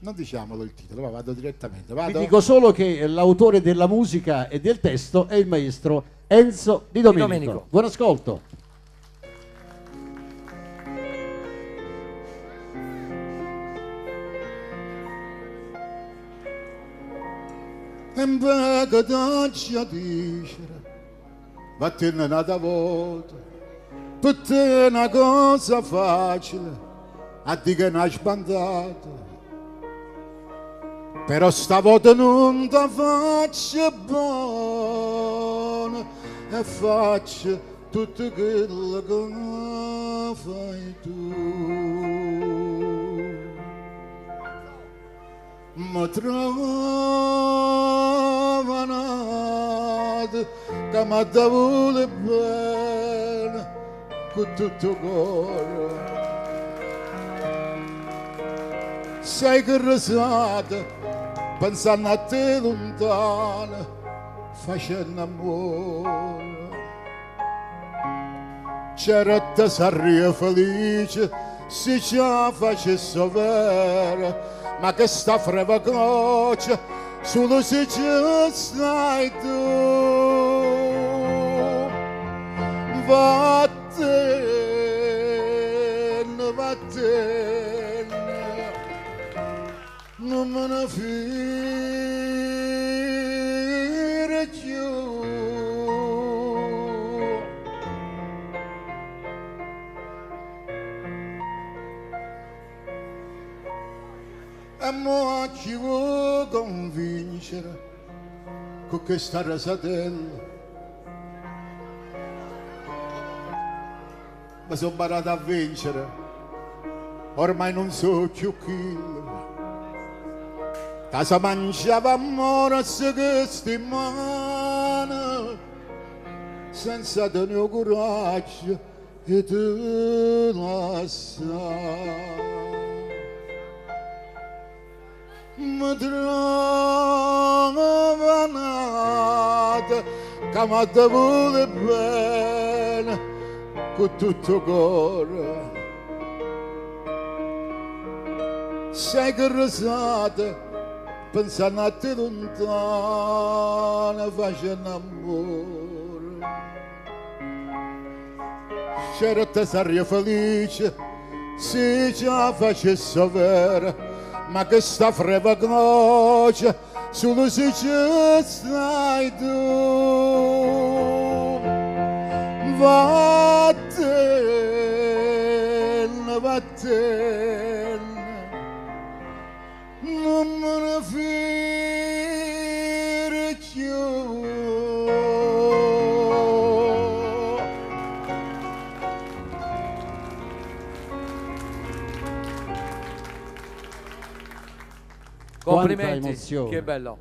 Non diciamolo il titolo, ma vado direttamente. Vado. Vi dico solo che l'autore della musica e del testo è il maestro Enzo Di Domenico. Buon ascolto. E che t'oggi a dicere, vattene una volta, per te è una cosa facile, a dire che è una spandata. Però stavolta non ti faccio buono e faccio tutto quello che fai tu. Mi trovano che mi vuole bene con tutto il cuore. Sei che risata pensando a te lontana, facendo amore. C'era te sarei felice se ci facesse vera, ma che sta freva goccia solo se ci stai tu. Vattene, vattene, non me ne fire più. E mo ci vuoi convincere con questa rasatella. Mi sono imparato a vincere, ormai non so più chi. Casa mangiava amore se queste mani, senza tenere coraggio e te lasciare. Mi trovano che mi vuole bene con tutto il cuore. Sei che risate pensando a te lontana, facendo amore. C'era te sarei felice se ci facesse vera, ma che sta freva goccia solo se ci stai tu. Vattene, vattene, non me ne fire più. Complimenti, Quanta emozione. che bello.